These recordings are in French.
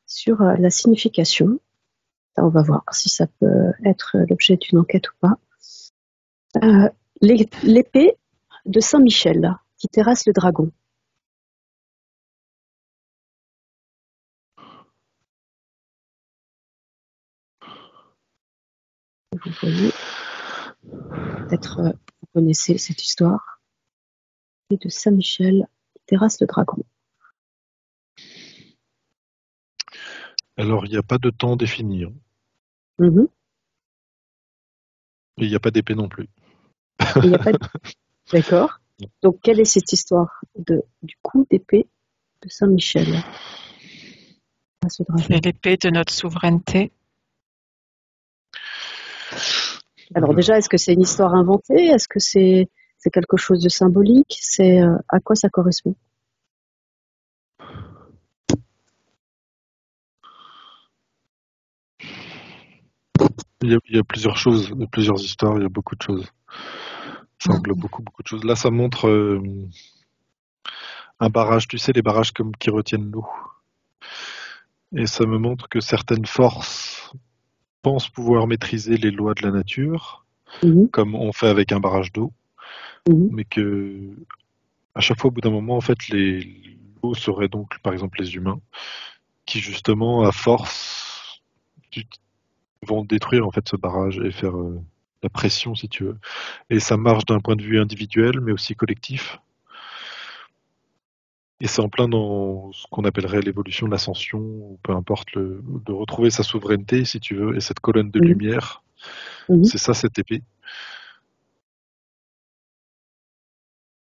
Sur la signification, on va voir si ça peut être l'objet d'une enquête ou pas. L'épée de Saint-Michel qui terrasse le dragon. Vous voyez, peut-être vous connaissez cette histoire. L'épée de Saint-Michel qui terrasse le dragon. Alors, il n'y a pas de temps défini. Hein. Mm-hmm. Et il n'y a pas d'épée non plus. Il n'y a pas de... D'accord. Donc, quelle est cette histoire du coup d'épée de Saint-Michel? C'est l'épée de notre souveraineté. Alors déjà, est-ce que c'est une histoire inventée? Est-ce que c'est quelque chose de symbolique? C'est à quoi ça correspond? Il y a plusieurs choses, plusieurs histoires, il y a beaucoup de choses. Ça englobe beaucoup de choses. Là, ça montre un barrage, tu sais, les barrages qui retiennent l'eau. Et ça me montre que certaines forces pensent pouvoir maîtriser les lois de la nature, comme on fait avec un barrage d'eau, mais que à chaque fois, au bout d'un moment, en fait, l'eau serait donc, par exemple, les humains, qui justement, à force, vont détruire en fait ce barrage et faire la pression, si tu veux. Et ça marche d'un point de vue individuel, mais aussi collectif. Et c'est en plein dans ce qu'on appellerait l'évolution de l'ascension, ou peu importe, de retrouver sa souveraineté, si tu veux, et cette colonne de lumière. C'est ça, cette épée.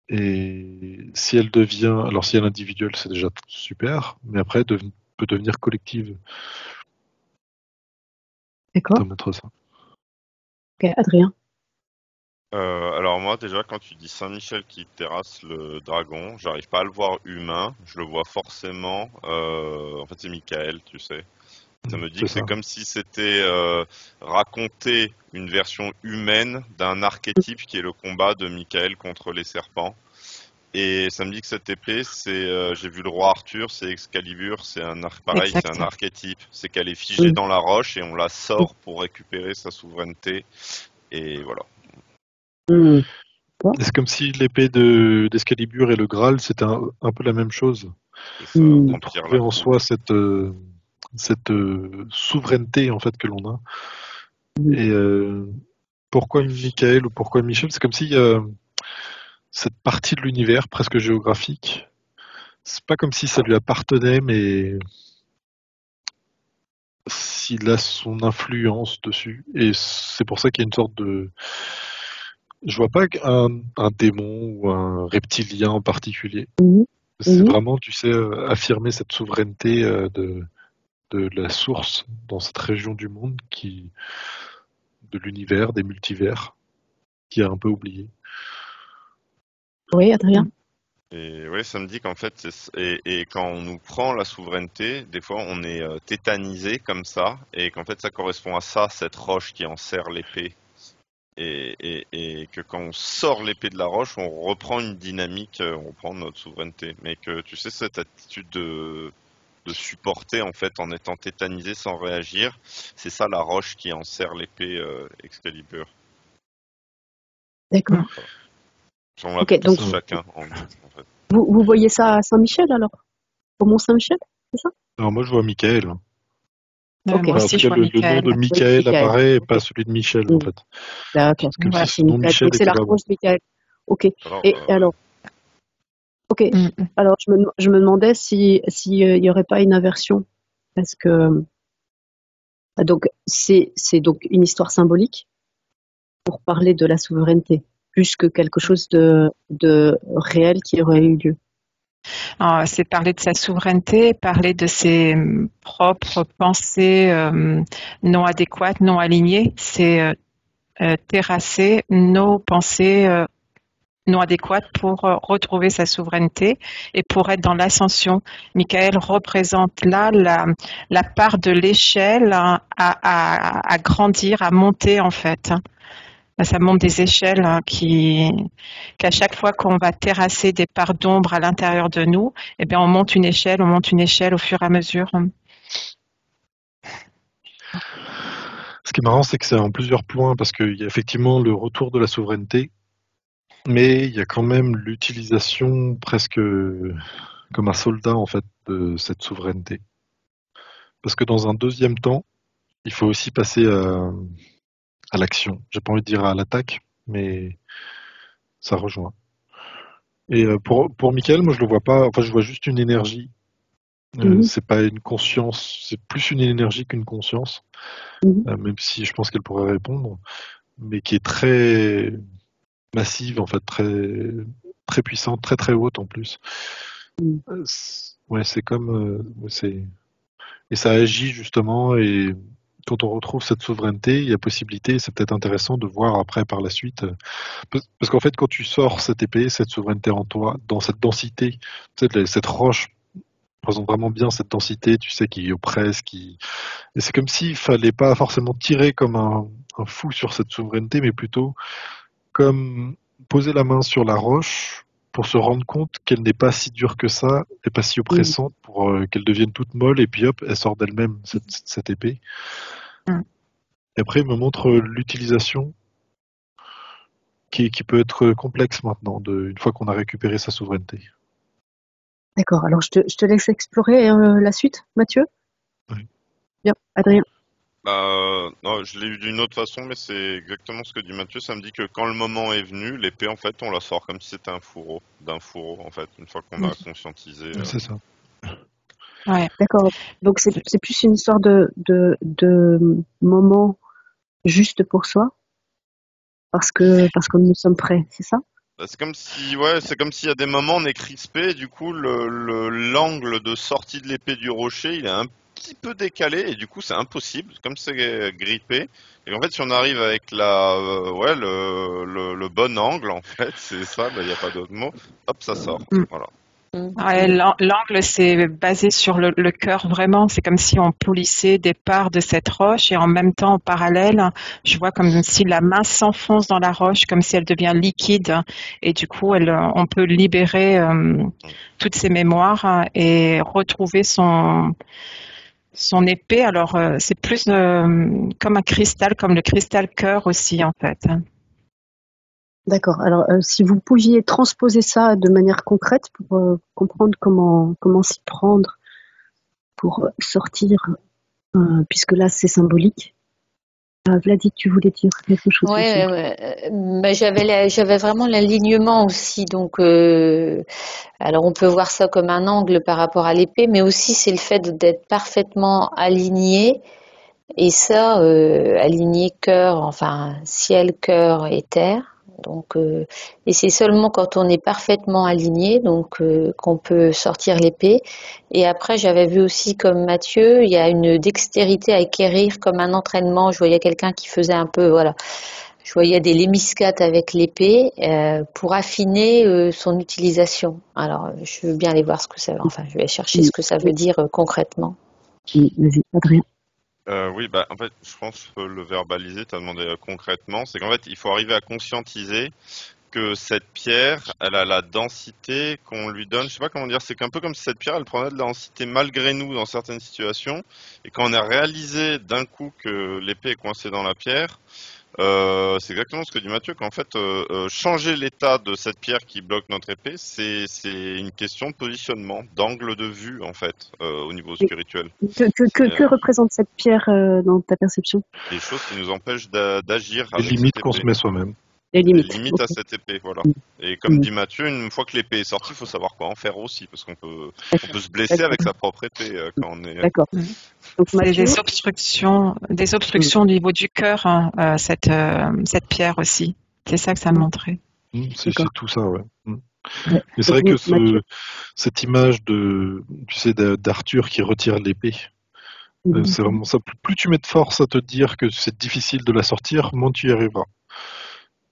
Et si elle devient, alors si elle est individuelle, c'est déjà super, mais après, elle peut devenir collective. D'accord. Ça montre ça. Ok, Adrien. Alors moi déjà quand tu dis Saint-Michel qui terrasse le dragon, j'arrive pas à le voir humain, je le vois forcément, en fait c'est Michael, tu sais. Ça me dit que c'est comme si c'était raconter une version humaine d'un archétype qui est le combat de Michael contre les serpents. Et ça me dit que cette épée, c'est, j'ai vu le roi Arthur, c'est Excalibur, c'est un pareil, c'est un archétype. C'est qu'elle est figée dans la roche et on la sort pour récupérer sa souveraineté. Et voilà. C'est comme si l'épée d'Excalibur et le Graal, c'était un peu la même chose. On trouvait en soi cette souveraineté en fait que l'on a. Et pourquoi Michael ou pourquoi Michel? C'est comme si cette partie de l'univers presque géographique, c'est pas comme si ça lui appartenait, mais s'il a son influence dessus. Et c'est pour ça qu'il y a une sorte de... Je vois pas un démon ou un reptilien en particulier. C'est vraiment, tu sais, affirmer cette souveraineté de la source dans cette région du monde de l'univers, des multivers, qui a un peu oublié. Oui, Adrien. Et oui, ça me dit qu'en fait, et quand on nous prend la souveraineté, des fois on est tétanisé comme ça, et qu'en fait ça correspond à ça, cette roche qui enserre l'épée. Et que quand on sort l'épée de la roche, on reprend une dynamique, on reprend notre souveraineté. Mais que tu sais, cette attitude de supporter en fait en étant tétanisé sans réagir, c'est ça la roche qui enserre l'épée Excalibur. D'accord. On l'a donc chacun en fait. Vous voyez ça à Saint-Michel alors? Au Mont-Saint-Michel, c'est ça? Alors moi je vois Michael. Moi aussi, je vois le nom de Michael apparaît et pas celui de Michel en fait. D'accord. Comme si son nom Michel c'est la réponse de Michael. Ok. Alors, ok. Alors je me demandais s'il y aurait pas une inversion, parce que donc c'est donc une histoire symbolique pour parler de la souveraineté, plus que quelque chose de réel qui aurait eu lieu. C'est parler de sa souveraineté, parler de ses propres pensées non adéquates, non alignées. C'est terrasser nos pensées non adéquates pour retrouver sa souveraineté et pour être dans l'ascension. Michael représente là la part de l'échelle à grandir, à monter en fait. Ça monte des échelles qu'à chaque fois qu'on va terrasser des parts d'ombre à l'intérieur de nous, eh bien on monte une échelle au fur et à mesure. Ce qui est marrant, c'est que c'est en plusieurs points, parce qu'il y a effectivement le retour de la souveraineté, mais il y a quand même l'utilisation presque comme un soldat en fait de cette souveraineté. Parce que dans un deuxième temps, il faut aussi passer à l'action. J'ai pas envie de dire à l'attaque, mais ça rejoint. Et pour Michael, moi je le vois pas, enfin je vois juste une énergie. C'est pas une conscience, c'est plus une énergie qu'une conscience, même si je pense qu'elle pourrait répondre, mais qui est très massive en fait, très puissante, très haute en plus. Ouais, c'est comme et ça agit justement, et quand on retrouve cette souveraineté, il y a possibilité, c'est peut-être intéressant de voir après par la suite, parce qu'en fait quand tu sors cette épée, cette souveraineté en toi, dans cette densité, tu sais, cette roche représente vraiment bien cette densité, tu sais, qui oppresse, et c'est comme s'il fallait pas forcément tirer comme un fou sur cette souveraineté, mais plutôt comme poser la main sur la roche pour se rendre compte qu'elle n'est pas si dure que ça, et pas si oppressante pour qu'elle devienne toute molle, et puis hop, elle sort d'elle-même, cette épée. Et après, il me montre l'utilisation qui peut être complexe maintenant, une fois qu'on a récupéré sa souveraineté. D'accord, alors je te laisse explorer la suite, Mathieu. Oui. Bien, Adrien. Non, je l'ai eu d'une autre façon, mais c'est exactement ce que dit Mathieu. Ça me dit que quand le moment est venu, l'épée, en fait, on la sort comme si c'était d'un fourreau, en fait, une fois qu'on a conscientisé. C'est ça. Ouais. D'accord. Donc c'est plus une histoire de moment juste pour soi, parce que nous sommes prêts, c'est ça? C'est comme si, c'est comme s'il y a des moments on est crispé, et du coup l'angle de sortie de l'épée du rocher, il est un petit peu décalé, et du coup c'est impossible, comme c'est grippé. Et en fait, si on arrive avec le bon angle, en fait, c'est ça, il n'y a pas d'autre mot. Hop, ça sort. Voilà. Ouais, l'angle, c'est basé sur le cœur, vraiment. C'est comme si on polissait des parts de cette roche, et en même temps, en parallèle, je vois comme si la main s'enfonce dans la roche, comme si elle devient liquide, et du coup, on peut libérer toutes ces mémoires et retrouver son épée. Alors, c'est plus comme un cristal, comme le cristal cœur aussi, en fait. D'accord. Alors, si vous pouviez transposer ça de manière concrète pour comprendre comment s'y prendre pour sortir, puisque là c'est symbolique. Vladi, tu voulais dire quelque chose? Ouais. J'avais vraiment l'alignement aussi. Donc, alors on peut voir ça comme un angle par rapport à l'épée, mais aussi c'est le fait d'être parfaitement aligné. Et ça, aligné cœur, enfin ciel, cœur et terre. Donc, et c'est seulement quand on est parfaitement aligné, donc qu'on peut sortir l'épée. Et après, j'avais vu aussi comme Mathieu, il y a une dextérité à acquérir comme un entraînement. Je voyais quelqu'un qui faisait un peu, voilà, je voyais des lémiscates avec l'épée pour affiner son utilisation. Alors, je veux bien aller voir ce que ça veut. Enfin, je vais chercher ce que ça veut dire concrètement. Vas-y, Adrien. Oui, en fait, je pense que le verbaliser, tu as demandé concrètement, c'est qu'en fait, il faut arriver à conscientiser que cette pierre, elle a la densité qu'on lui donne. Je sais pas comment dire, c'est un peu comme si cette pierre, elle prenait de la densité malgré nous dans certaines situations, et quand on a réalisé d'un coup que l'épée est coincée dans la pierre, c'est exactement ce que dit Mathieu, qu'en fait, changer l'état de cette pierre qui bloque notre épée, c'est une question de positionnement, d'angle de vue, en fait, au niveau spirituel. Que représente cette pierre dans ta perception? Des choses qui nous empêchent d'agir. Les limites qu'on se met soi-même. Les limites à cette épée, voilà. Et comme dit Mathieu, une fois que l'épée est sortie, il faut savoir quoi en faire aussi, parce qu'on peut se blesser avec sa propre épée quand on est... D'accord. Donc, Mathieu... des obstructions au niveau du cœur, cette pierre aussi. C'est ça que ça me montrait. C'est tout ça, ouais. Mais c'est vrai que cette image d'Arthur qui retire l'épée, c'est vraiment ça. Plus tu mets de force à te dire que c'est difficile de la sortir, moins tu y arriveras.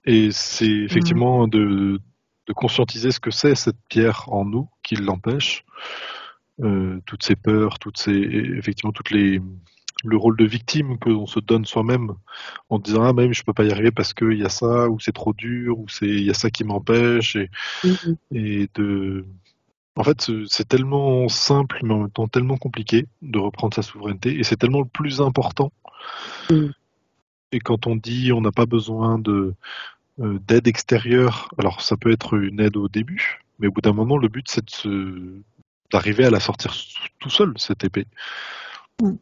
Et c'est effectivement de conscientiser ce que c'est cette pierre en nous qui l'empêche. Toutes ces peurs, effectivement, le rôle de victime que l'on se donne soi-même en disant ah même je peux pas y arriver parce qu'il y a ça, ou c'est trop dur, ou il y a ça qui m'empêche, en fait c'est tellement simple mais en même temps tellement compliqué de reprendre sa souveraineté, et c'est tellement le plus important. Et quand on dit on n'a pas besoin d'aide extérieure, alors ça peut être une aide au début, mais au bout d'un moment le but c'est d'arriver à la sortir tout seul, cette épée.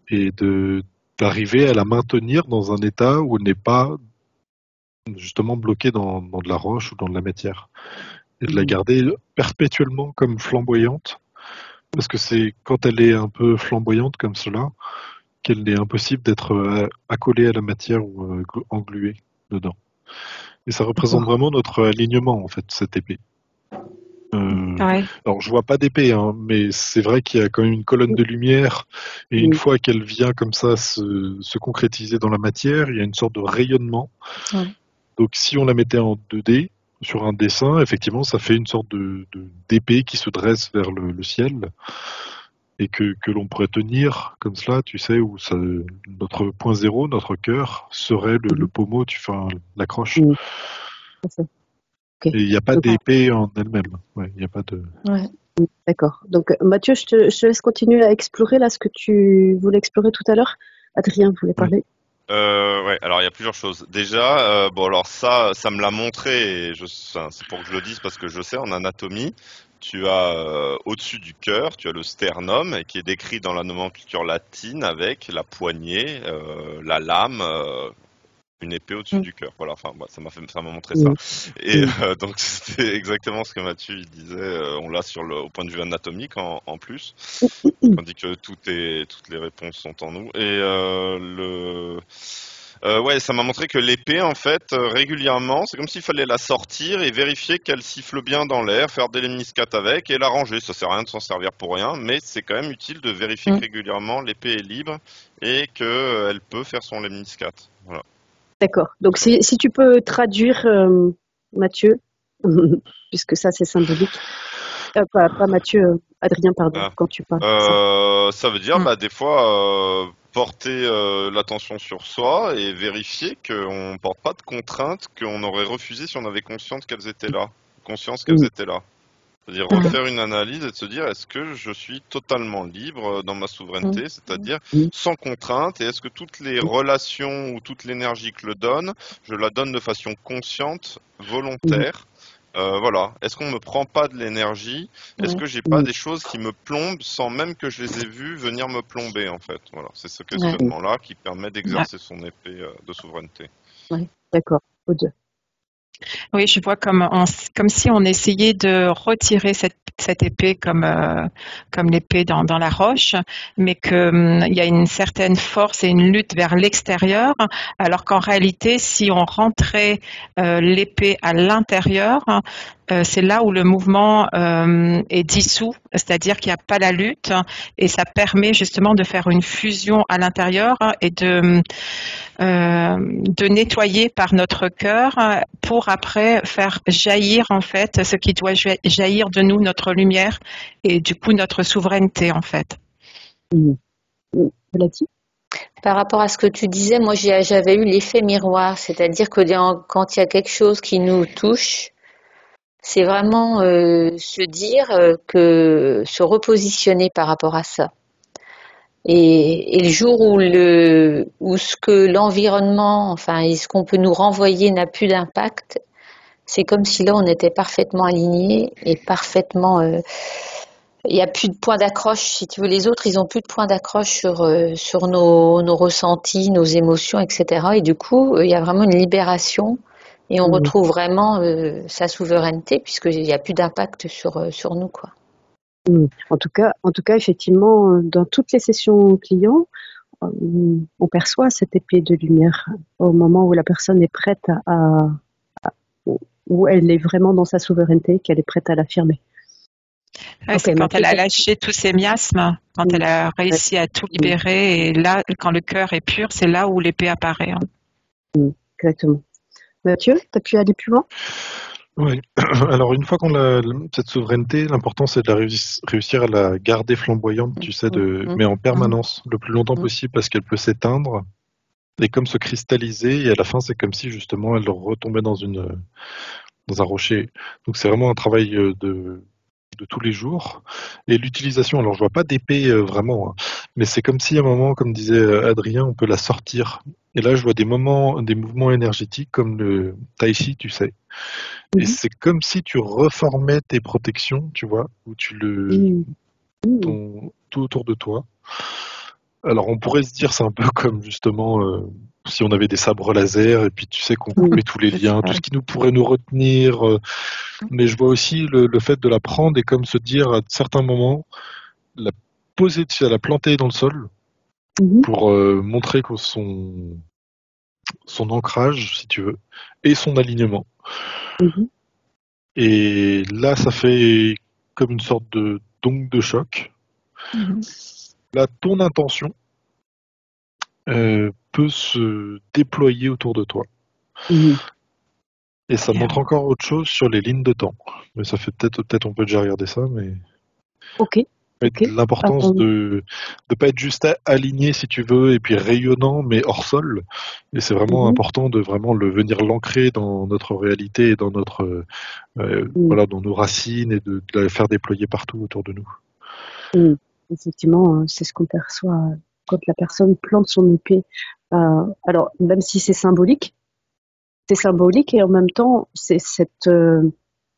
Et d'arriver à la maintenir dans un état où elle n'est pas justement bloquée dans de la roche ou dans de la matière. Et de la garder perpétuellement comme flamboyante, parce que c'est quand elle est un peu flamboyante comme cela qu'elle est impossible d'être accolée à la matière ou engluée dedans. Et ça représente vraiment notre alignement, en fait, cette épée. Alors je vois pas d'épée, hein, mais c'est vrai qu'il y a quand même une colonne de lumière, et une fois qu'elle vient comme ça se concrétiser dans la matière, il y a une sorte de rayonnement. Donc si on la mettait en 2D sur un dessin, effectivement ça fait une sorte d'épée qui se dresse vers le ciel, et que l'on pourrait tenir comme cela, tu sais, où notre point zéro, notre cœur, serait le pommeau, l'accroche. Okay. Et il n'y a pas d'épée en elle-même. Il n'y a pas de. D'accord. Donc Mathieu, je te laisse continuer à explorer là ce que tu voulais explorer tout à l'heure. Adrien voulait parler. Alors il y a plusieurs choses. Déjà, alors ça me l'a montré, et c'est pour que je le dise parce que je sais, en anatomie, tu as au-dessus du cœur, tu as le sternum, qui est décrit dans la nomenclature latine avec la poignée, la lame, une épée au-dessus du cœur. Voilà, enfin, ça m'a montré ça. Et donc c'était exactement ce que Mathieu disait. On l'a au point de vue anatomique en plus, tandis que toutes les réponses sont en nous. Et ça m'a montré que l'épée, en fait, régulièrement, c'est comme s'il fallait la sortir et vérifier qu'elle siffle bien dans l'air, faire des lemniscates avec et la ranger. Ça sert à rien de s'en servir pour rien, mais c'est quand même utile de vérifier que régulièrement l'épée est libre et qu'elle peut faire son lemniscate. Voilà. D'accord. Donc si tu peux traduire, Mathieu, puisque ça c'est symbolique. Pas Mathieu, Adrien, pardon, quand tu parles. Ça veut dire des fois porter l'attention sur soi et vérifier qu'on ne porte pas de contraintes qu'on aurait refusées si on avait conscience qu'elles étaient là. C'est-à-dire refaire une analyse et de se dire est-ce que je suis totalement libre dans ma souveraineté, c'est-à-dire sans contrainte, et est-ce que toutes les relations ou toute l'énergie que je donne, je la donne de façon consciente, volontaire. Voilà. Est-ce qu'on me prend pas de l'énergie? Est-ce que j'ai pas des choses qui me plombent sans même que je les ai vues venir me plomber, en fait? Voilà. C'est ce questionnement-là qui permet d'exercer son épée de souveraineté. Oui, d'accord. Aude. Oui, je vois comme si on essayait de retirer cette épée comme l'épée dans la roche, mais qu'il y a une certaine force et une lutte vers l'extérieur, alors qu'en réalité, si on rentrait l'épée à l'intérieur, c'est là où le mouvement est dissous, c'est-à-dire qu'il n'y a pas la lutte, et ça permet justement de faire une fusion à l'intérieur et de nettoyer par notre cœur pour après faire jaillir en fait ce qui doit jaillir de nous, notre lumière, et du coup notre souveraineté en fait. Par rapport à ce que tu disais, moi j'avais eu l'effet miroir, c'est-à-dire que quand il y a quelque chose qui nous touche, c'est vraiment se dire se repositionner par rapport à ça. Et le jour où ce que l'environnement, et ce qu'on peut nous renvoyer n'a plus d'impact, c'est comme si là on était parfaitement aligné et parfaitement. Il n'y a plus de point d'accroche, si tu veux. Les autres, ils n'ont plus de point d'accroche sur nos ressentis, nos émotions, etc. Et du coup, il y a vraiment une libération. Et on retrouve vraiment sa souveraineté puisqu'il n'y a plus d'impact sur nous, quoi. En tout cas, effectivement, dans toutes les sessions clients, on perçoit cette épée de lumière au moment où la personne est prête où elle est vraiment dans sa souveraineté, qu'elle est prête à l'affirmer. C'est quand elle a lâché tous ses miasmes, quand elle a réussi à tout libérer, et là, quand le cœur est pur, c'est là où l'épée apparaît. Exactement. Mathieu, tu as pu aller plus loin? Oui. Alors, une fois qu'on a cette souveraineté, l'important, c'est de réussir à la garder flamboyante, tu sais, mais en permanence, le plus longtemps possible, parce qu'elle peut s'éteindre et comme se cristalliser, et à la fin, c'est comme si, justement, elle retombait dans un rocher. Donc, c'est vraiment un travail de tous les jours. Et l'utilisation, alors je vois pas d'épée vraiment, hein, mais c'est comme si à un moment, comme disait Adrien, on peut la sortir. Et là, je vois des mouvements énergétiques comme le tai chi, tu sais. Et c'est comme si tu reformais tes protections, tu vois, où tout autour de toi. Alors on pourrait se dire, c'est un peu comme justement si on avait des sabres laser et puis tu sais qu'on coupait tous les liens, tout ce qui nous pourrait nous retenir. Mais je vois aussi le fait de la prendre et comme se dire à certains moments, la poser, tu sais, la planter dans le sol pour montrer que son ancrage, si tu veux, et son alignement. Et là, ça fait comme une sorte d'onde de choc. Là, ton intention peut se déployer autour de toi. Et ça montre encore autre chose sur les lignes de temps. Mais ça fait peut-être on peut déjà regarder ça, mais... Ok. L'importance de ne pas être juste aligné, si tu veux, et puis rayonnant, mais hors sol. Et c'est vraiment important de vraiment venir l'ancrer dans notre réalité et dans notre voilà, dans nos racines et de la faire déployer partout autour de nous. Effectivement, c'est ce qu'on perçoit quand la personne plante son épée. Alors, même si c'est symbolique et en même temps, c'est cet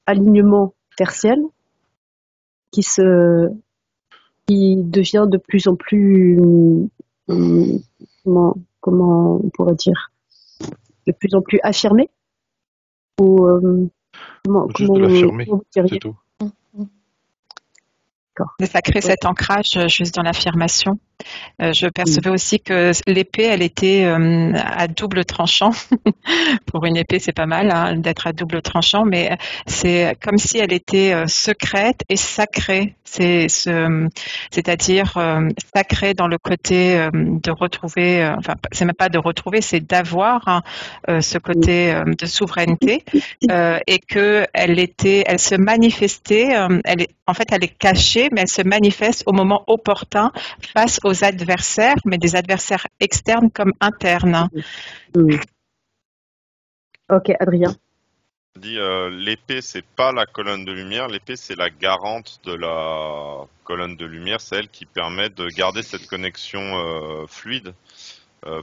alignement tertiel qui devient de plus en plus, comment on pourrait dire, de plus en plus affirmé, ou juste de l'affirmer, c'est tout. Ça crée cet ancrage juste dans l'affirmation. Je percevais aussi que l'épée, elle était à double tranchant. Pour une épée, c'est pas mal hein, d'être à double tranchant, mais c'est comme si elle était secrète et sacrée. C'est-à-dire sacrée dans le côté de retrouver, enfin, c'est même pas de retrouver, c'est d'avoir hein, ce côté de souveraineté et que elle se manifestait. En fait, elle est cachée, mais elle se manifeste au moment opportun face aux adversaires, mais des adversaires externes comme internes. Ok, Adrien. L'épée, c'est pas la colonne de lumière, l'épée, c'est la garante de la colonne de lumière, c'est elle qui permet de garder cette connexion fluide,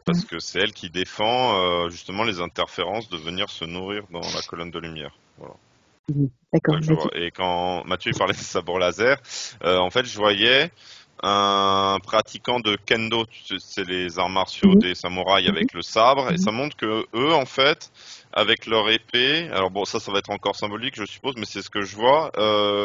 parce que c'est elle qui défend justement les interférences de venir se nourrir dans la colonne de lumière. Voilà. D'accord. Et quand Mathieu parlait de sabre laser, en fait, je voyais un pratiquant de kendo, c'est les arts martiaux des samouraïs avec le sabre, et ça montre que eux, en fait, avec leur épée, alors bon, ça va être encore symbolique, je suppose, mais c'est ce que je vois.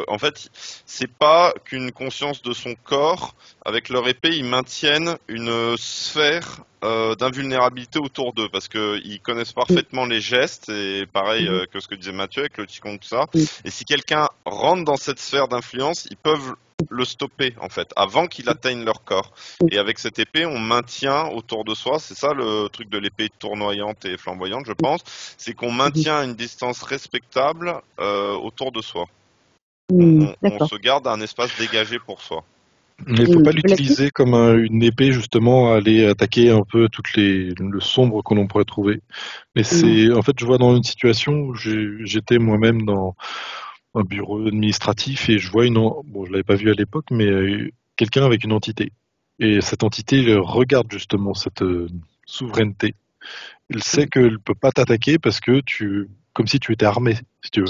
En fait, c'est pas qu'une conscience de son corps. Avec leur épée, ils maintiennent une sphère d'invulnérabilité autour d'eux, parce que ils connaissent parfaitement les gestes, et pareil que ce que disait Mathieu avec le Qigong, tout ça. Et si quelqu'un rentre dans cette sphère d'influence, ils peuvent le stopper en fait avant qu'il atteigne leur corps. Et avec cette épée, on maintient autour de soi, c'est ça le truc de l'épée tournoyante et flamboyante, je pense, c'est qu'on maintient une distance respectable autour de soi. On se garde un espace dégagé pour soi. Mais il ne faut pas l'utiliser comme une épée justement à aller attaquer un peu le sombre que l'on pourrait trouver. Mais c'est en fait, je vois dans une situation où j'étais moi-même dans un bureau administratif et je vois bon, je l'avais pas vu à l'époque, mais quelqu'un avec une entité. Et cette entité regarde justement cette souveraineté. Elle sait qu'elle peut pas t'attaquer parce que comme si tu étais armé, si tu veux.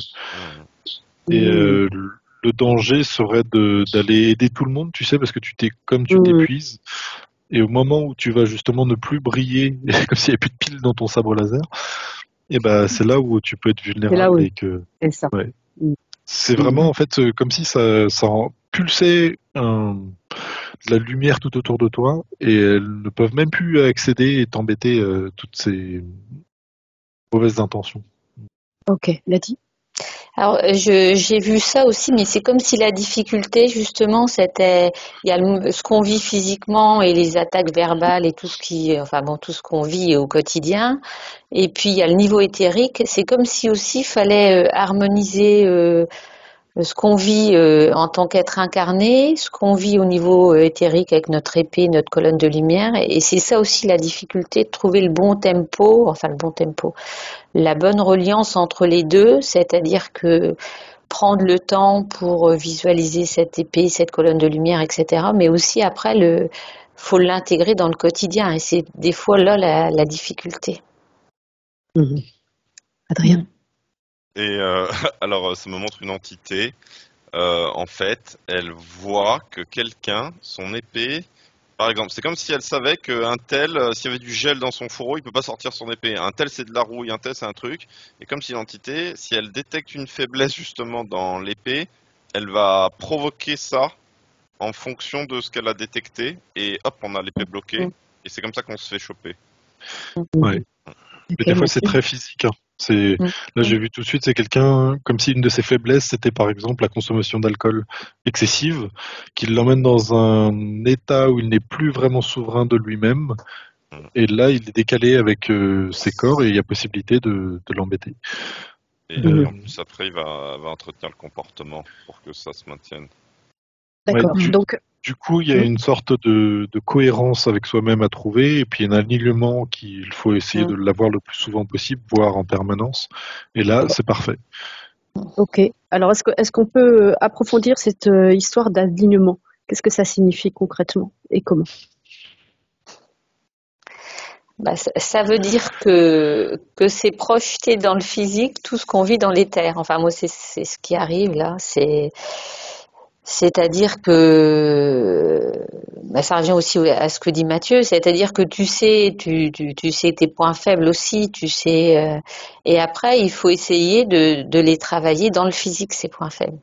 Et le danger serait d'aller aider tout le monde, tu sais, parce que tu t'épuises. Et au moment où tu vas justement ne plus briller, comme s'il n'y avait plus de piles dans ton sabre laser, et ben c'est là où tu peux être vulnérable. C'est ça. Ouais. C'est vraiment en fait comme si ça pulsait de la lumière tout autour de toi et elles ne peuvent même plus accéder et t'embêter toutes ces mauvaises intentions. Ok, Ladi. Alors, j'ai vu ça aussi, mais c'est comme si la difficulté, justement, il y a ce qu'on vit physiquement et les attaques verbales et tout ce qu'on vit au quotidien. Et puis, il y a le niveau éthérique. C'est comme si aussi il fallait harmoniser ce qu'on vit en tant qu'être incarné, ce qu'on vit au niveau éthérique avec notre épée, notre colonne de lumière. Et c'est ça aussi la difficulté de trouver le bon tempo, la bonne reliance entre les deux, c'est-à-dire que prendre le temps pour visualiser cette épée, cette colonne de lumière, etc. Mais aussi après, faut l'intégrer dans le quotidien. Et c'est des fois là la difficulté. Adrien. Et alors, ça me montre une entité. En fait, elle voit que quelqu'un, son épée, par exemple, c'est comme si elle savait qu'un tel, s'il y avait du gel dans son fourreau, il peut pas sortir son épée. Un tel, c'est de la rouille, un tel, c'est un truc. Et comme si l'entité, si elle détecte une faiblesse justement dans l'épée, elle va provoquer ça en fonction de ce qu'elle a détecté. Et hop, on a l'épée bloquée. Et c'est comme ça qu'on se fait choper. Ouais. Mais des fois, c'est très physique. Hein. Là, j'ai vu tout de suite, c'est quelqu'un, comme si une de ses faiblesses, c'était par exemple la consommation d'alcool excessive, qui l'emmène dans un état où il n'est plus vraiment souverain de lui-même. Et là, il est décalé avec ses corps et il y a possibilité de l'embêter. Et après, il va entretenir le comportement pour que ça se maintienne. D'accord. Donc, du coup, il y a une sorte de cohérence avec soi-même à trouver, et puis un alignement qu'il faut essayer de l'avoir le plus souvent possible, voire en permanence. Et là, c'est parfait. Ok. Alors, est-ce qu'on peut approfondir cette histoire d'alignement? Qu'est-ce que ça signifie concrètement et comment? Ça veut dire que c'est projeté dans le physique tout ce qu'on vit dans l'éther. Enfin, moi, c'est ce qui arrive là. C'est-à-dire que ça revient aussi à ce que dit Mathieu, c'est-à-dire que tu sais tes points faibles aussi, tu sais, et après il faut essayer de les travailler dans le physique, ces points faibles.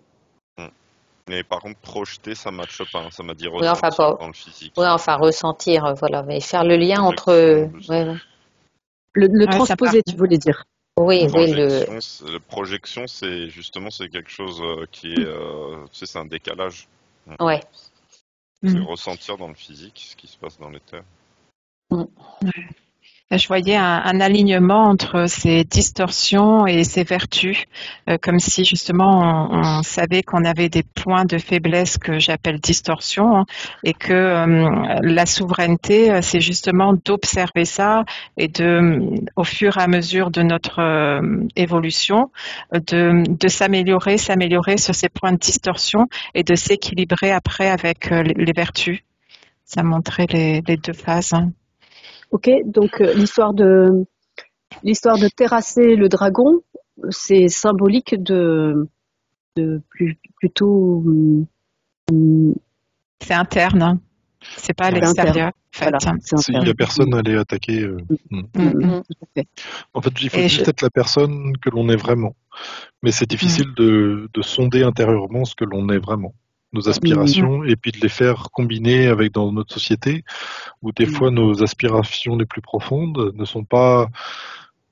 Mais par contre, projeter, ça ne matche pas, ça m'a dit ressentir dans le physique. Oui, enfin ressentir, voilà, mais faire le lien entre... Le transposer, tu voulais dire. Oui, la projection, c'est quelque chose qui est, c'est un décalage. Ouais. C'est ressentir dans le physique ce qui se passe dans l'éther. Je voyais un alignement entre ces distorsions et ces vertus, comme si justement on savait qu'on avait des points de faiblesse que j'appelle distorsions, et que la souveraineté, c'est justement d'observer ça et au fur et à mesure de notre évolution, de s'améliorer sur ces points de distorsion et de s'équilibrer après avec les vertus. Ça montrait les deux phases. Ok, donc l'histoire de terrasser le dragon, c'est symbolique plutôt. C'est interne, hein. C'est pas à l'extérieur. En fait. Voilà, il n'y a personne à aller attaquer. En fait, il faut juste être la personne que l'on est vraiment. Mais c'est difficile de sonder intérieurement ce que l'on est vraiment. Nos aspirations, et puis de les faire combiner avec dans notre société, où des fois nos aspirations les plus profondes ne sont pas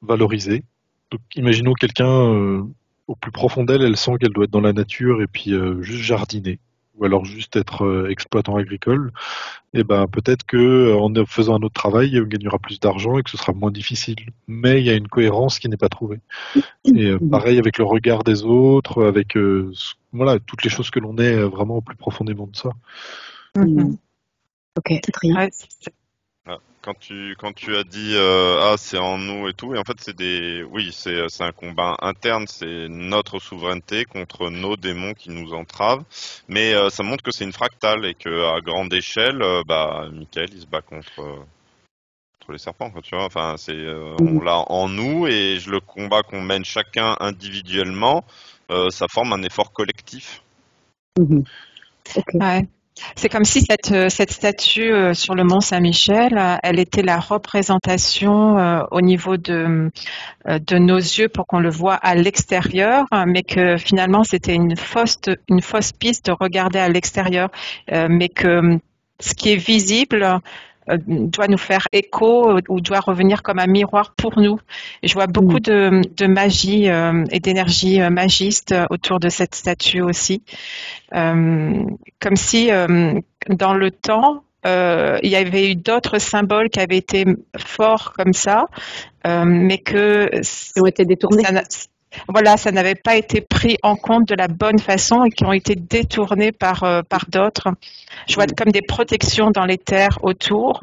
valorisées. Donc, imaginons quelqu'un au plus profond d'elle, elle sent qu'elle doit être dans la nature et puis juste jardiner, ou alors juste être exploitant agricole. Et ben peut-être que en faisant un autre travail, on gagnera plus d'argent et que ce sera moins difficile. Mais il y a une cohérence qui n'est pas trouvée. Et pareil avec le regard des autres, avec toutes les choses que l'on est vraiment plus profondément de ça. Ok, Adrien. Quand tu as dit c'est en nous et tout, et en fait c'est un combat interne, c'est notre souveraineté contre nos démons qui nous entravent, mais ça montre que c'est une fractale et que à grande échelle, Michael il se bat contre les serpents, tu vois. Enfin on l'a en nous, et le combat qu'on mène chacun individuellement, ça forme un effort collectif. Okay. Ouais. C'est comme si cette statue sur le mont Saint-Michel, elle était la représentation au niveau de nos yeux pour qu'on le voit à l'extérieur, mais que finalement c'était une fausse piste de regarder à l'extérieur, mais que ce qui est visible doit nous faire écho ou doit revenir comme un miroir pour nous. Et je vois beaucoup de magie et d'énergie magiste autour de cette statue aussi. Comme si dans le temps, il y avait eu d'autres symboles qui avaient été forts comme ça, mais qui ont été détournés. Ça n'avait pas été pris en compte de la bonne façon et qui ont été détournés par d'autres. Je vois comme des protections dans les terres autour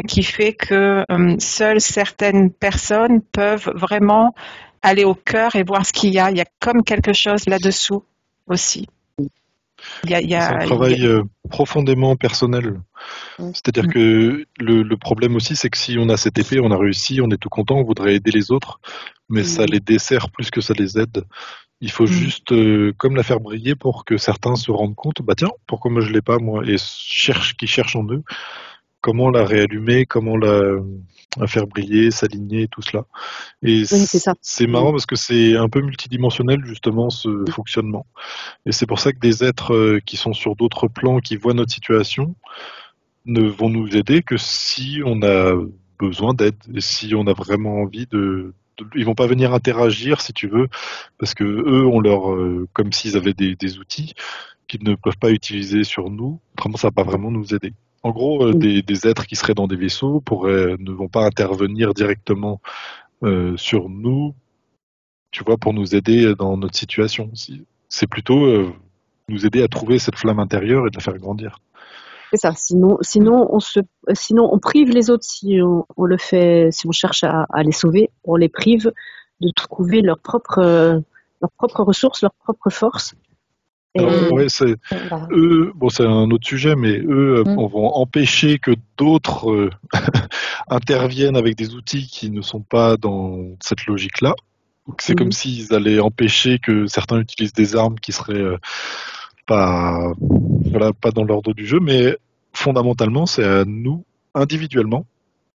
qui fait que seules certaines personnes peuvent vraiment aller au cœur et voir ce qu'il y a. Il y a comme quelque chose là-dessous aussi. C'est un travail profondément personnel. C'est-à-dire que le problème aussi, c'est que si on a cette épée, on a réussi, on est tout content, on voudrait aider les autres, mais ça les dessert plus que ça les aide. Il faut juste comme la faire briller pour que certains se rendent compte, bah tiens, pourquoi moi je l'ai pas moi, et qui cherchent en eux comment la réallumer, comment la faire briller, s'aligner, tout cela. Et c'est marrant parce que c'est un peu multidimensionnel justement ce fonctionnement. Et c'est pour ça que des êtres qui sont sur d'autres plans, qui voient notre situation, ne vont nous aider que si on a besoin d'aide et si on a vraiment envie ils vont pas venir interagir si tu veux, parce que eux ont comme s'ils avaient des outils qu'ils ne peuvent pas utiliser sur nous. Autrement, ça va pas vraiment nous aider. En gros, des êtres qui seraient dans des vaisseaux ne vont pas intervenir directement sur nous, tu vois, pour nous aider dans notre situation. C'est plutôt nous aider à trouver cette flamme intérieure et de la faire grandir. C'est ça. Sinon, on prive les autres si on le fait, si on cherche à les sauver, on les prive de trouver leurs propres ressources, leurs propres forces. Ouais, eux, bon, c'est un autre sujet, mais eux vont empêcher que d'autres interviennent avec des outils qui ne sont pas dans cette logique-là. C'est comme s'ils allaient empêcher que certains utilisent des armes qui seraient pas dans l'ordre du jeu, mais fondamentalement, c'est à nous, individuellement,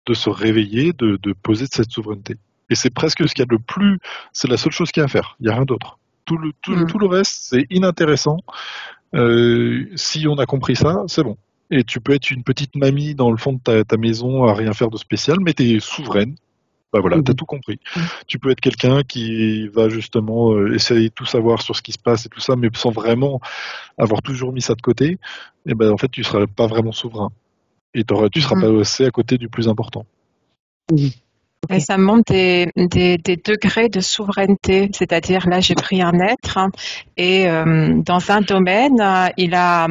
de se réveiller, de poser cette souveraineté. Et c'est presque ce qu'il y a de plus, c'est la seule chose qu'il y a à faire. Il n'y a rien d'autre. Tout le reste, c'est inintéressant. Si on a compris ça, c'est bon. Et tu peux être une petite mamie dans le fond de ta maison à rien faire de spécial, mais tu es souveraine. Bah voilà, t'as tout compris. Tu peux être quelqu'un qui va justement essayer de tout savoir sur ce qui se passe et tout ça, mais sans vraiment avoir toujours mis ça de côté. Et ben en fait, tu seras pas vraiment souverain. Et tu seras pas assez à côté du plus important. Et ça montre des degrés de souveraineté, c'est-à-dire là j'ai pris un être et dans un domaine il a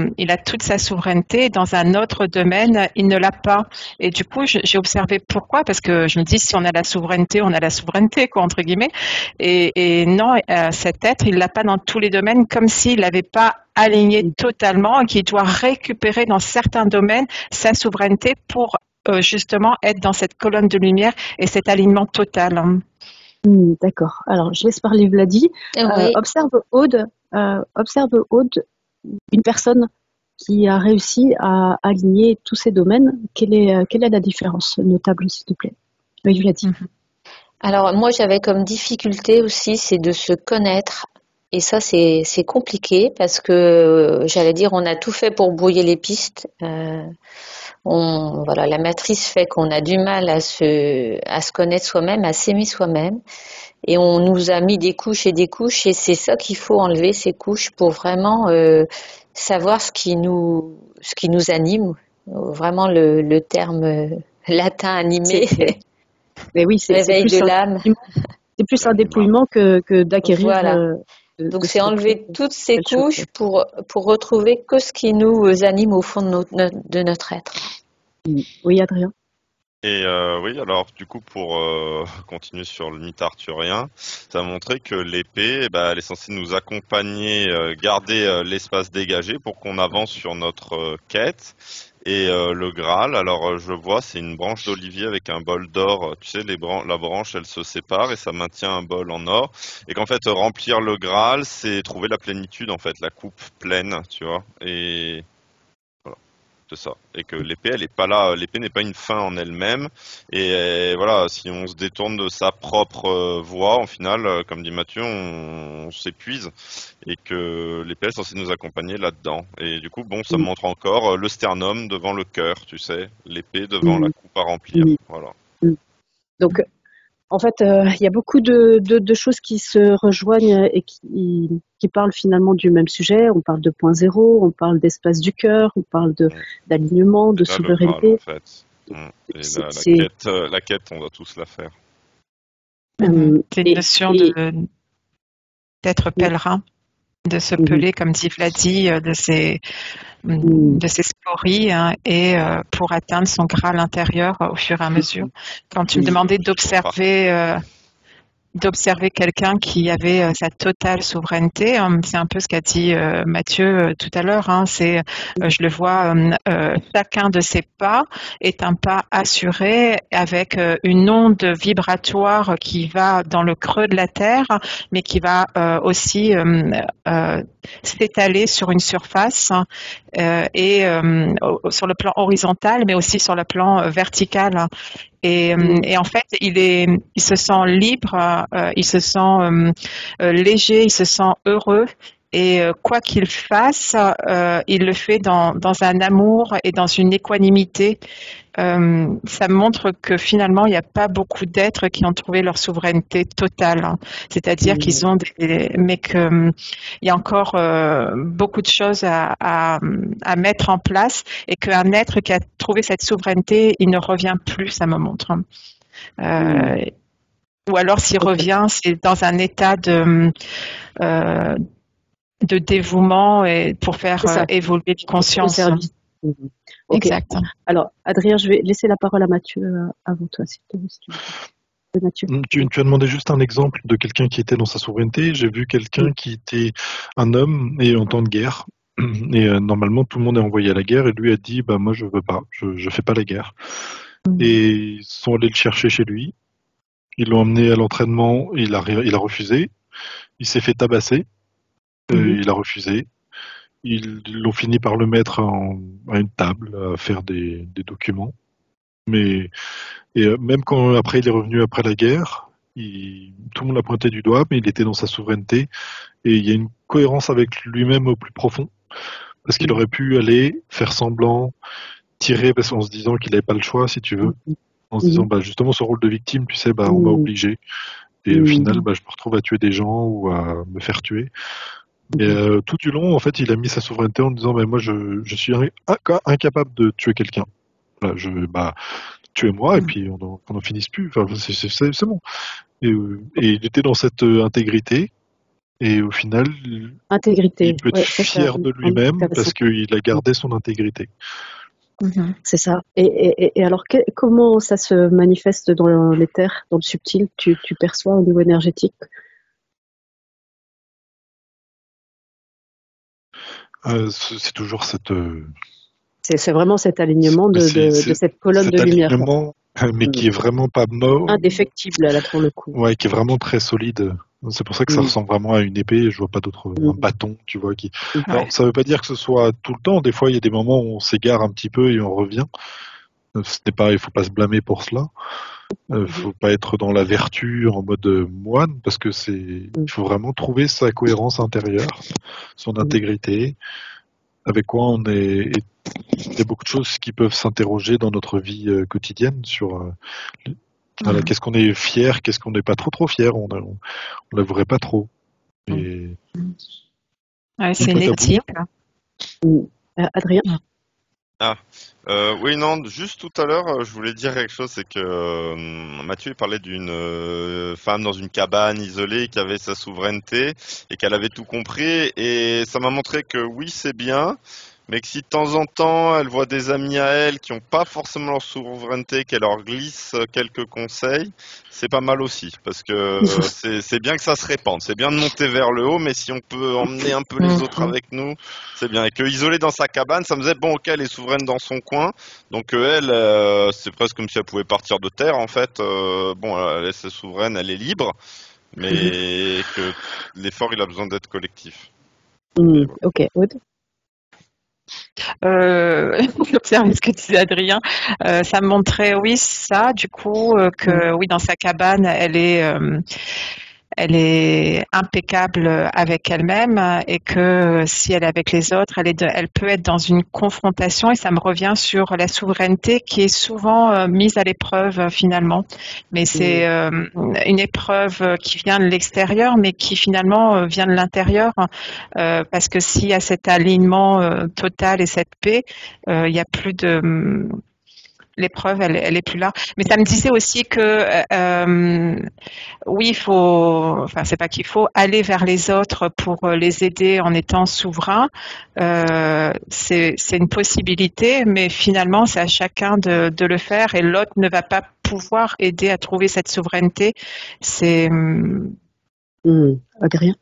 toute sa souveraineté, dans un autre domaine il ne l'a pas. Et du coup j'ai observé pourquoi, parce que je me dis si on a la souveraineté, on a la souveraineté quoi entre guillemets. Et non, cet être il l'a pas dans tous les domaines, comme s'il n'avait pas aligné totalement et qu'il doit récupérer dans certains domaines sa souveraineté pour justement être dans cette colonne de lumière et cet alignement total. D'accord. Alors, je laisse parler Vladi. Observe Aude, une personne qui a réussi à aligner tous ces domaines. Quelle est la différence notable, s'il te plaît? Oui, Vladi. Alors, moi, j'avais comme difficulté aussi, c'est de se connaître. Et ça, c'est compliqué parce que, j'allais dire, on a tout fait pour brouiller les pistes. La matrice fait qu'on a du mal à se connaître soi-même, à s'aimer soi-même, et on nous a mis des couches, et c'est ça qu'il faut enlever, ces couches, pour vraiment savoir ce qui nous anime, vraiment le terme latin animé. Mais oui, c'est réveil de l'âme. C'est plus un dépouillement que d'acquérir. Voilà. Donc c'est enlever toutes ces couches pour retrouver que ce qui nous anime au fond de notre être. Oui, Adrien. Et oui, alors du coup pour continuer sur le mythe arthurien, ça a montré que l'épée, elle est censée nous accompagner, garder l'espace dégagé pour qu'on avance sur notre quête. Et le Graal, alors je vois, c'est une branche d'olivier avec un bol d'or. Tu sais, la branche, elle se sépare et ça maintient un bol en or. Et qu'en fait, remplir le Graal, c'est trouver la plénitude, en fait, la coupe pleine, tu vois. Et voilà. C'est ça. Et que l'épée, elle est pas là. L'épée n'est pas une fin en elle-même. Et voilà, si on se détourne de sa propre voie, en final, comme dit Mathieu, on s'épuise. Et que l'épée est censée nous accompagner là-dedans. Et du coup, bon, ça me montre encore le sternum devant le cœur, tu sais. L'épée devant la coupe à remplir. Voilà. Donc, en fait, il y a beaucoup de choses qui se rejoignent et qui parlent finalement du même sujet. On parle de point zéro, on parle d'espace du cœur, on parle d'alignement, de souveraineté. Le Graal, en fait. Et la quête, on doit tous la faire. C'est une notion d'être pèlerin, de se peler, comme dit Vladi, de ses spories, hein, et pour atteindre son Graal intérieur au fur et à mesure. Quand tu me demandais d'observer quelqu'un qui avait sa totale souveraineté, c'est un peu ce qu'a dit Mathieu tout à l'heure, hein, je le vois, chacun de ses pas est un pas assuré avec une onde vibratoire qui va dans le creux de la terre, mais qui va aussi s'étaler sur une surface et sur le plan horizontal, mais aussi sur le plan vertical. Et en fait, il se sent libre, il se sent léger, il se sent heureux. Et quoi qu'il fasse, il le fait dans un amour et dans une équanimité. Ça montre que finalement, il n'y a pas beaucoup d'êtres qui ont trouvé leur souveraineté totale. Hein. C'est-à-dire qu'ils ont mais qu'il y a encore beaucoup de choses à mettre en place et qu'un être qui a trouvé cette souveraineté, il ne revient plus, ça me montre. Ou alors, s'il revient, c'est dans un état de dévouement et pour faire évoluer les consciences. Okay. Exact. Alors, Adrien, je vais laisser la parole à Mathieu avant toi, s'il te plaît. Mathieu. Tu as demandé juste un exemple de quelqu'un qui était dans sa souveraineté. J'ai vu quelqu'un qui était un homme et en temps de guerre. Et normalement, tout le monde est envoyé à la guerre et lui a dit moi, je veux pas, je fais pas la guerre. Et ils sont allés le chercher chez lui. Ils l'ont emmené à l'entraînement. Il a refusé. Il s'est fait tabasser. Il a refusé. Ils l'ont fini par le mettre à une table, à faire des documents. Mais même quand après il est revenu après la guerre, tout le monde l'a pointé du doigt, mais il était dans sa souveraineté. Et il y a une cohérence avec lui-même au plus profond. Parce qu'il aurait pu aller faire semblant, tirer en se disant qu'il n'avait pas le choix, si tu veux. En se disant, justement, ce rôle de victime, tu sais, on m'a obligé. Et au final, je me retrouve à tuer des gens ou à me faire tuer. Et tout du long, en fait, il a mis sa souveraineté en disant moi, je suis incapable de tuer quelqu'un. Voilà, tuez-moi et puis on n'en finisse plus. Enfin, c'est bon. Et il était dans cette intégrité. Et au final, il peut être fier de lui-même parce qu'il a gardé son intégrité. C'est ça. Et alors, comment ça se manifeste dans l'éther, dans le subtil, tu perçois au niveau énergétique? C'est toujours cette... C'est vraiment cet alignement de cette colonne de lumière. Mais qui est vraiment pas mort. Indéfectible, là, pour le coup. Ouais, qui est vraiment très solide. C'est pour ça que ça ressemble vraiment à une épée. Je vois pas d'autre... Un bâton, tu vois. Alors, ça veut pas dire que ce soit tout le temps. Des fois, il y a des moments où on s'égare un petit peu et on revient. Il faut pas se blâmer pour cela. Faut pas être dans la vertu en mode moine, parce que il faut vraiment trouver sa cohérence intérieure, son intégrité, avec quoi on est. Il y a beaucoup de choses qui peuvent s'interroger dans notre vie quotidienne sur qu'est-ce qu'on est fier, qu'est-ce qu'on n'est pas trop fier, on l'avouerait pas trop. Et... c'est une éthique. Adrien. Oui, non, juste tout à l'heure, je voulais dire quelque chose, c'est que Mathieu parlait d'une femme dans une cabane isolée qui avait sa souveraineté et qu'elle avait tout compris, et ça m'a montré que oui, c'est bien, mais que si de temps en temps elle voit des amis à elle qui n'ont pas forcément leur souveraineté, qu'elle leur glisse quelques conseils, c'est pas mal aussi, parce que c'est bien que ça se répande, c'est bien de monter vers le haut, mais si on peut emmener un peu les autres avec nous, c'est bien. Et que isolée dans sa cabane, ça me disait ok, elle est souveraine dans son coin, donc elle, c'est presque comme si elle pouvait partir de terre en fait. Elle est souveraine, elle est libre, mais que l'effort il a besoin d'être collectif. Ok, Aude. J'observe ce que disait Adrien. Ça me montrait, oui, ça, du coup, que oui, dans sa cabane, elle est impeccable avec elle-même et que si elle est avec les autres, elle peut être dans une confrontation et ça me revient sur la souveraineté qui est souvent mise à l'épreuve finalement. Mais c'est une épreuve qui vient de l'extérieur mais qui finalement vient de l'intérieur parce que s'il y a cet alignement total et cette paix, il n'y a plus de... L'épreuve, elle est plus là. Mais ça me disait aussi que oui, il faut, enfin c'est pas qu'il faut aller vers les autres pour les aider en étant souverain. C'est une possibilité, mais finalement c'est à chacun de le faire et l'autre ne va pas pouvoir aider à trouver cette souveraineté. C'est Adrien.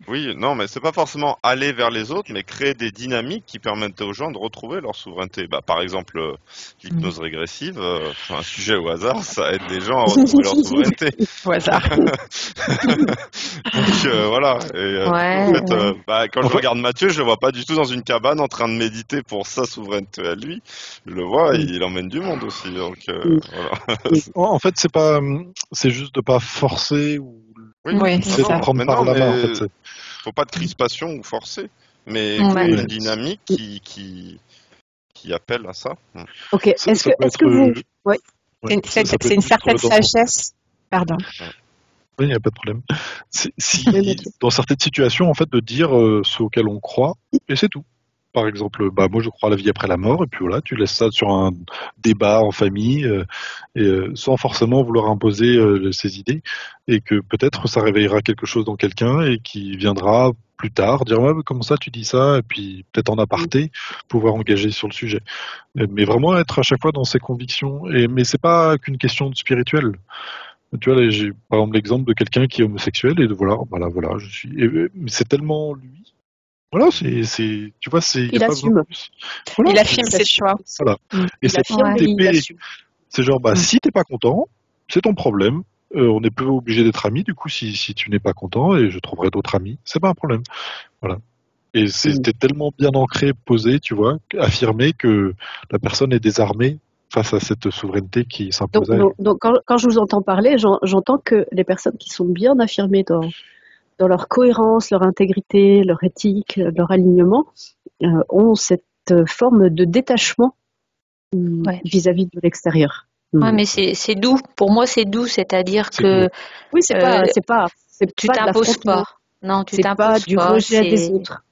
Oui, non, mais c'est pas forcément aller vers les autres, mais créer des dynamiques qui permettent aux gens de retrouver leur souveraineté. Bah, par exemple, l'hypnose régressive, un sujet au hasard, ça aide des gens à retrouver leur souveraineté. Au hasard. Donc voilà. Et, en fait, quand je regarde Mathieu, je le vois pas du tout dans une cabane en train de méditer pour sa souveraineté à lui. Je le vois, il emmène du monde aussi. Donc voilà. En fait, c'est juste de pas forcer ou oui, c'est ça. Prendre par la main. En fait, faut pas de crispation ou forcer, mais une dynamique qui appelle à ça. Ok. Est-ce que vous... Ouais. C'est une certaine sagesse. Pardon. Oui, il n'y a pas de problème. Dans certaines situations, en fait, de dire ce auquel on croit, et c'est tout. Par exemple, moi je crois à la vie après la mort, et puis voilà, tu laisses ça sur un débat en famille, sans forcément vouloir imposer ses idées, et que peut-être ça réveillera quelque chose dans quelqu'un, et qui viendra plus tard dire comment ça tu dis ça, et puis peut-être en aparté, pouvoir engager sur le sujet. Mais vraiment être à chaque fois dans ses convictions, mais c'est pas qu'une question de spirituel. Tu vois, là, j'ai par exemple l'exemple de quelqu'un qui est homosexuel, et voilà, je suis. Mais c'est tellement lui. Voilà, tu vois, il assume. Voilà, il affirme ses choix. Voilà. Et c'est genre, si t'es pas content, c'est ton problème. On n'est plus obligé d'être amis, du coup, si tu n'es pas content, et je trouverai d'autres amis, c'est pas un problème. Voilà. Et c'était tellement bien ancré, posé, tu vois, affirmé que la personne est désarmée face à cette souveraineté qui s'impose à elle. Donc quand je vous entends parler, j'entends que les personnes qui sont bien affirmées dans leur cohérence, leur intégrité, leur éthique, leur alignement, ont cette forme de détachement vis-à-vis de l'extérieur. Ouais, mais c'est doux. Pour moi, c'est doux, c'est-à-dire que oui, tu t'imposes pas. Non, tu t'imposes pas. Du rejet des autres.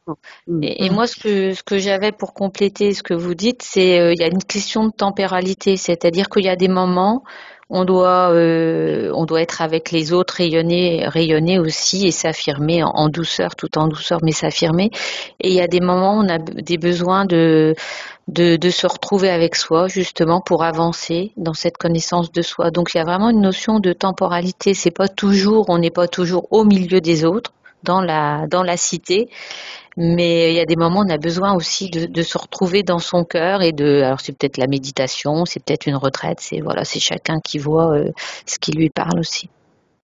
Et moi, ce que j'avais pour compléter ce que vous dites, c'est il y a une question de tempéralité, c'est-à-dire qu'il y a des moments on doit être avec les autres, rayonner aussi et s'affirmer en douceur, tout en douceur, mais s'affirmer. Et il y a des moments où on a des besoins de se retrouver avec soi, justement, pour avancer dans cette connaissance de soi. Donc, il y a vraiment une notion de temporalité. On n'est pas toujours au milieu des autres, dans la cité. Mais il y a des moments où on a besoin aussi de se retrouver dans son cœur alors c'est peut-être la méditation, c'est peut-être une retraite, c'est chacun qui voit ce qui lui parle aussi.